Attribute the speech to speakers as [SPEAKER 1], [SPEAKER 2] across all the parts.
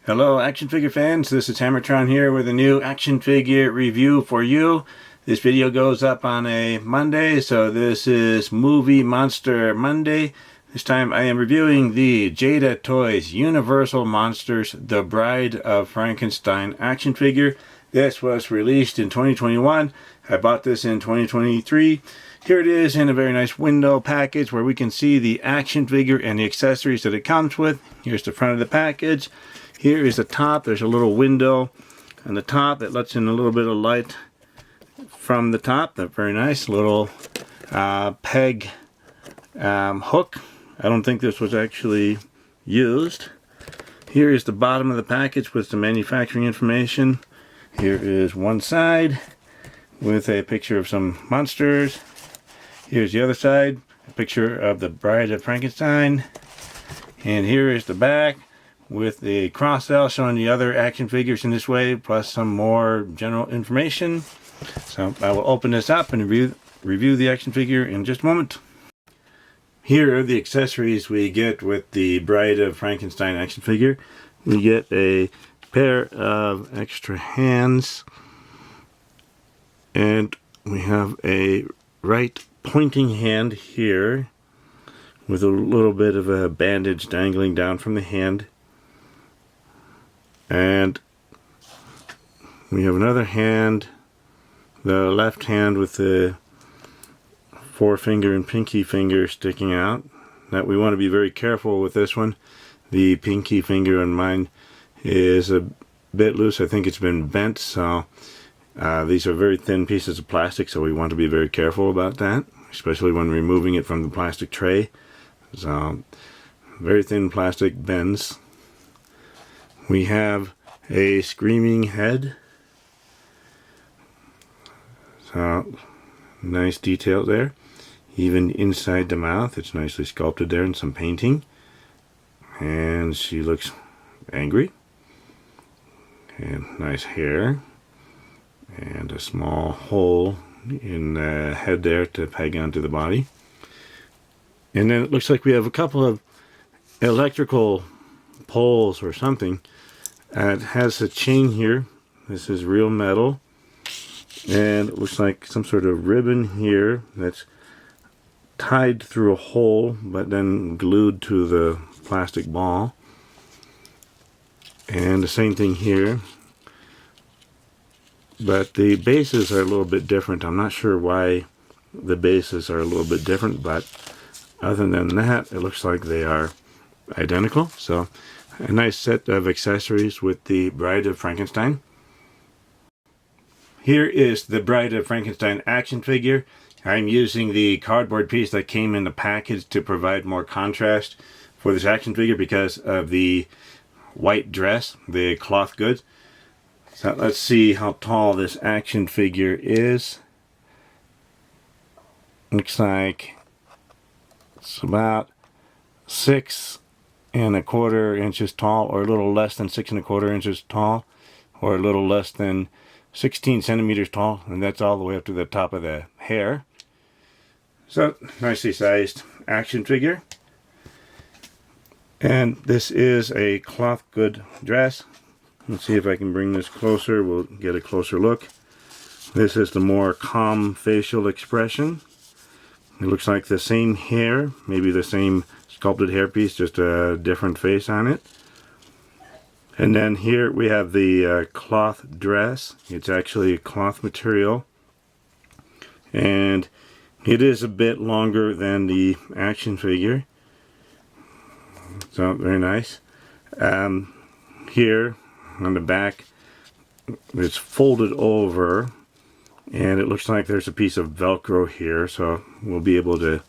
[SPEAKER 1] Hello action figure fans, this is HammerTron here with a new action figure review for you. This video goes up on a Monday, so this is Movie Monster Monday. This time I am reviewing the Jada Toys Universal Monsters The Bride of Frankenstein action figure. This was released in 2021. I bought this in 2023. Here it is in a very nice window package where we can see the action figure and the accessories that it comes with. Here's the front of the package. Here is the top. There's a little window on the top that lets in a little bit of light from the top. That very nice little peg hook. I don't think this was actually used. Here is the bottom of the package with some manufacturing information. Here is one side with a picture of some monsters. Here's the other side, a picture of the Bride of Frankenstein. And here is the back with the cross-cell showing the other action figures in this way, plus some more general information. So I will open this up and review the action figure in just a moment. Here are the accessories we get with the Bride of Frankenstein action figure. We get a pair of extra hands, and we have a right pointing hand here with a little bit of a bandage dangling down from the hand. And we have another hand, the left hand with the forefinger and pinky finger sticking out. That we want to be very careful with this one. The pinky finger on mine is a bit loose. I think it's been bent, so these are very thin pieces of plastic, so we want to be very careful about that, especially when removing it from the plastic tray. So very thin plastic bends. We have a screaming head. So nice detail there. Even inside the mouth, it's nicely sculpted there and some painting. And she looks angry. And nice hair. And a small hole in the head there to peg onto the body. And then it looks like we have a couple of electrical poles or something. It has a chain here. This is real metal. And it looks like some sort of ribbon here that's tied through a hole but then glued to the plastic ball. And the same thing here. But the bases are a little bit different. I'm not sure why the bases are a little bit different, but other than that, it looks like they are identical. So a nice set of accessories with the Bride of Frankenstein. Here is the Bride of Frankenstein action figure. I'm using the cardboard piece that came in the package to provide more contrast for this action figure because of the white dress, the cloth goods. So let's see how tall this action figure is. Looks like it's about 6¼ inches tall, or a little less than 6¼ inches tall, or a little less than 16 centimeters tall, and that's all the way up to the top of the hair. So nicely sized action figure. And this is a cloth good dress. Let's see if I can bring this closer. We'll get a closer look. This is the more calm facial expression. It looks like the same hair, maybe the same sculpted hairpiece, just a different face on it. And then here we have the cloth dress. It's actually a cloth material. And it is a bit longer than the action figure. So very nice. Here on the back, it's folded over. And it looks like there's a piece of Velcro here, so we'll be able to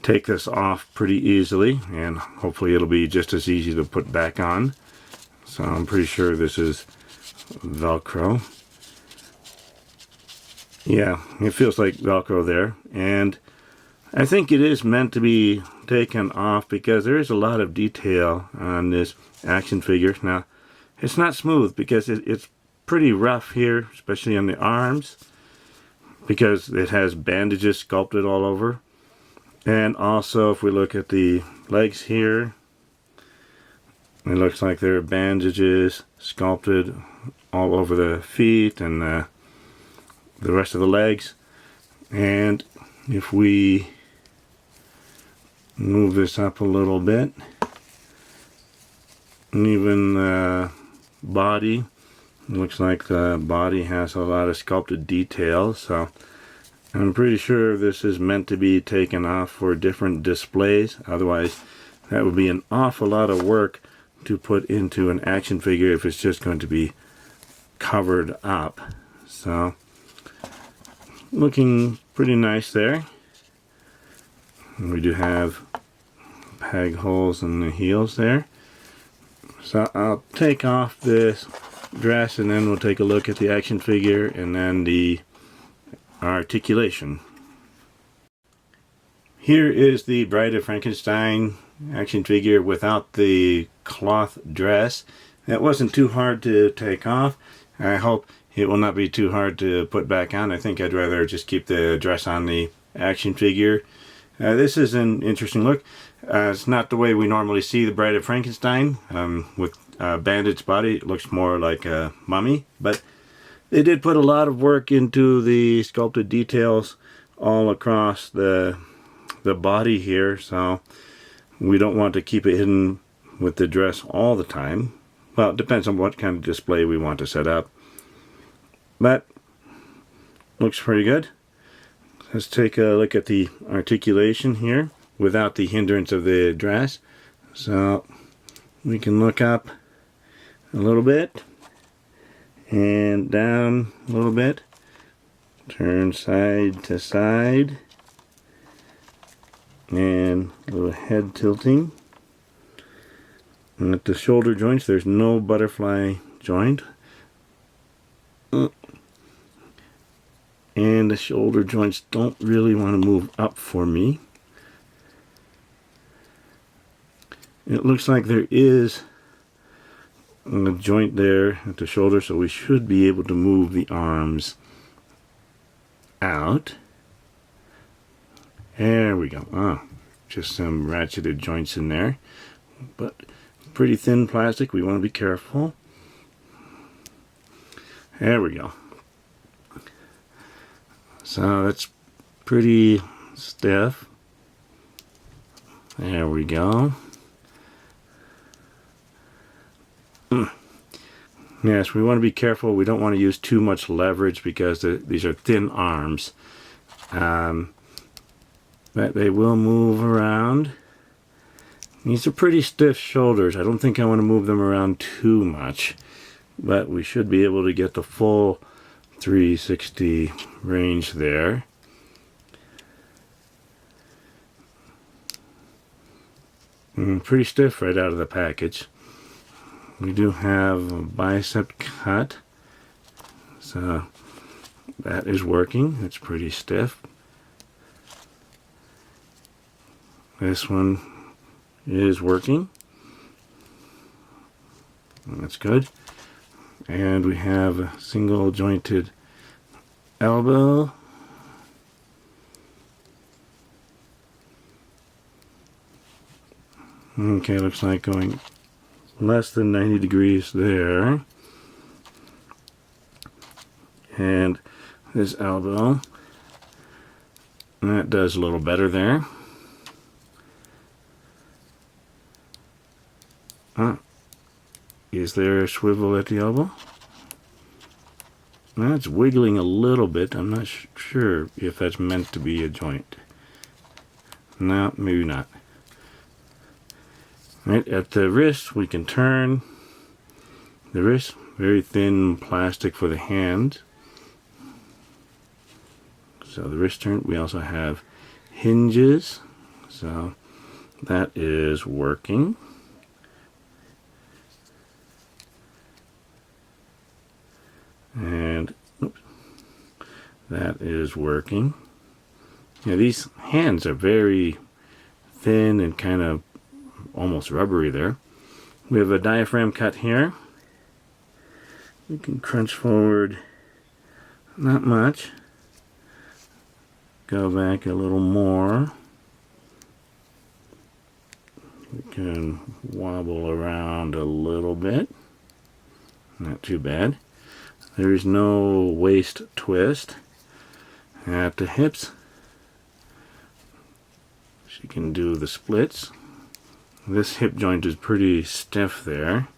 [SPEAKER 1] take this off pretty easily, and hopefully it'll be just as easy to put back on. So I'm pretty sure this is Velcro. Yeah, it feels like Velcro there, and I think it is meant to be taken off because there is a lot of detail on this action figure. Now, it's not smooth because it's pretty rough here, especially on the arms, because it has bandages sculpted all over. And also if we look at the legs here, It looks like there are bandages sculpted all over the feet and the rest of the legs. And if we move this up a little bit, and even the body, looks like the body has a lot of sculpted details, so I'm pretty sure this is meant to be taken off for different displays. Otherwise, that would be an awful lot of work to put into an action figure if it's just going to be covered up. So, looking pretty nice there. And we do have peg holes in the heels there. So I'll take off this dress and then we'll take a look at the action figure and then the articulation. Here is the Bride of Frankenstein action figure without the cloth dress. That wasn't too hard to take off. I hope it will not be too hard to put back on. I think I'd rather just keep the dress on the action figure. This is an interesting look. It's not the way we normally see the Bride of Frankenstein with a bandaged body. It looks more like a mummy, but they did put a lot of work into the sculpted details all across the body here, so we don't want to keep it hidden with the dress all the time. Well, it depends on what kind of display we want to set up, but looks pretty good. Let's take a look at the articulation here without the hindrance of the dress. So we can look up a little bit and down a little bit, turn side to side, and a little head tilting. And at the shoulder joints, there's no butterfly joint. And the shoulder joints don't really want to move up for me. It looks like there is a joint there at the shoulder, so we should be able to move the arms out. There we go. Oh, just some ratcheted joints in there, but pretty thin plastic. We want to be careful. There we go. So that's pretty stiff. There we go. Yes, we want to be careful. We don't want to use too much leverage because these are thin arms. But they will move around. These are pretty stiff shoulders. I don't think I want to move them around too much, but we should be able to get the full 360 range there. Pretty stiff right out of the package. We do have a bicep cut, so that is working. It's pretty stiff. This one is working. That's good. And we have a single jointed elbow. Okay, looks like going less than 90 degrees there. And this elbow, that does a little better there. Is there a swivel at the elbow? That's wiggling a little bit. I'm not sure if that's meant to be a joint. No, maybe not. Right at the wrist, we can turn the wrist. Very thin plastic for the hand. So the wrist turn. We also have hinges. So that is working. And oops, that is working. Yeah, these hands are very thin and kind of almost rubbery there. We have a diaphragm cut here. We can crunch forward not much. Go back a little more. You can wobble around a little bit. Not too bad. There's no waist twist. At the hips, she can do the splits. This hip joint is pretty stiff there,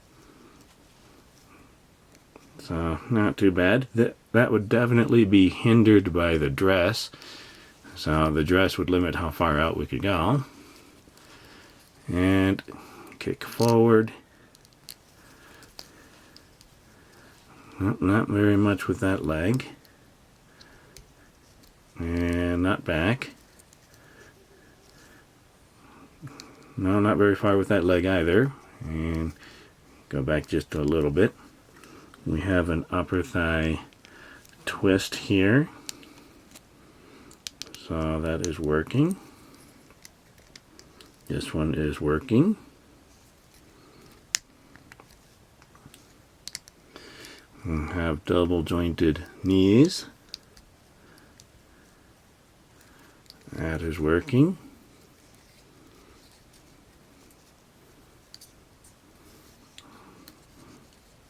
[SPEAKER 1] so not too bad. That would definitely be hindered by the dress, so the dress would limit how far out we could go. And kick forward. Nope, not very much with that leg. And not back. No, not very far with that leg either. And go back just a little bit. We have an upper thigh twist here. So that is working. This one is working. We have double jointed knees. That is working.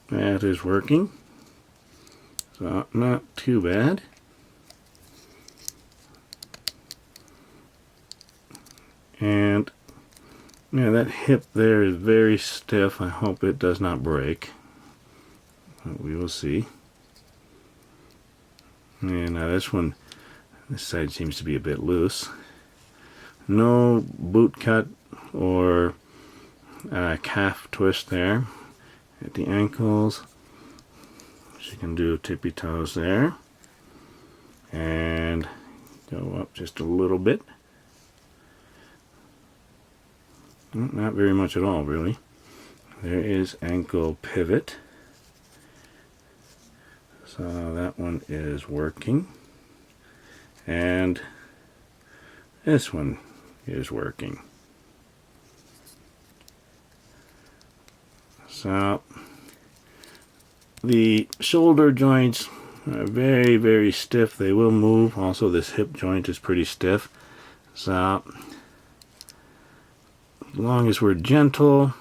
[SPEAKER 1] That is working. So not too bad. And yeah, that hip there is very stiff. I hope it does not break. But we will see. And now this one, this side seems to be a bit loose. No boot cut or calf twist there. At the ankles, she can do tippy toes there. And go up just a little bit. Not very much at all, really. There is ankle pivot. So that one is working. And this one is working. So the shoulder joints are very, very stiff. They will move. Also, this hip joint is pretty stiff. So as long as we're gentle,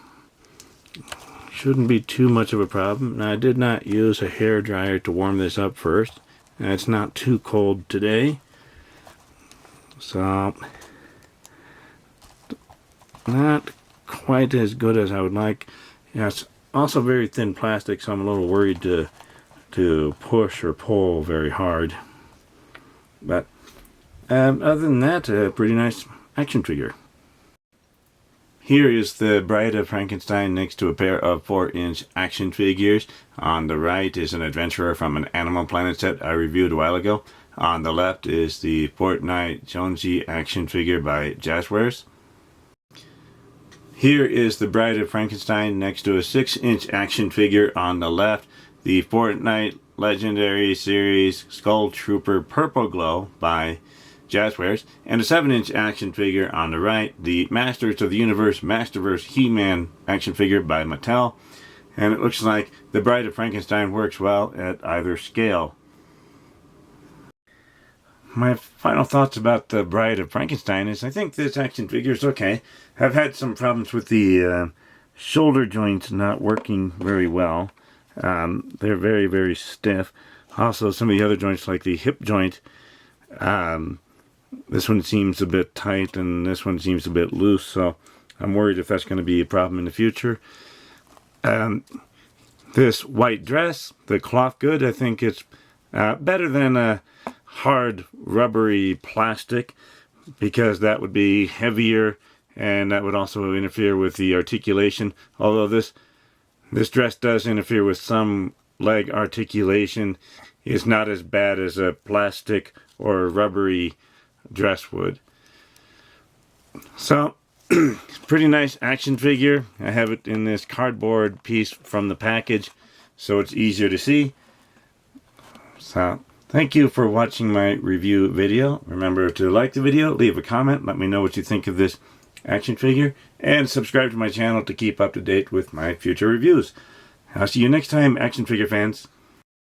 [SPEAKER 1] shouldn't be too much of a problem. Now, I did not use a hair dryer to warm this up first. And it's not too cold today. So not quite as good as I would like. Yeah, it's also very thin plastic, so I'm a little worried to push or pull very hard. But other than that, a pretty nice action figure. Here is the Bride of Frankenstein next to a pair of 4-inch action figures. On the right is an adventurer from an Animal Planet set I reviewed a while ago. On the left is the Fortnite Jonesy action figure by Jazzwares. Here is the Bride of Frankenstein next to a 6-inch action figure on the left. The Fortnite Legendary Series Skull Trooper Purple Glow by Jazzwares. And a 7-inch action figure on the right. The Masters of the Universe Masterverse He-Man action figure by Mattel. And it looks like the Bride of Frankenstein works well at either scale. My final thoughts about the Bride of Frankenstein is I think this action figure is okay. I've had some problems with the shoulder joints not working very well. They're very, very stiff. Also, some of the other joints, like the hip joint, this one seems a bit tight and this one seems a bit loose, so I'm worried if that's going to be a problem in the future. This white dress, the cloth good, I think it's better than a hard rubbery plastic, because that would be heavier and that would also interfere with the articulation. Although this dress does interfere with some leg articulation, it's not as bad as a plastic or rubbery dress would. So pretty nice action figure. I have it in this cardboard piece from the package, so it's easier to see. So thank you for watching my review video. Remember to like the video, leave a comment, let me know what you think of this action figure, and subscribe to my channel to keep up to date with my future reviews. I'll see you next time, action figure fans.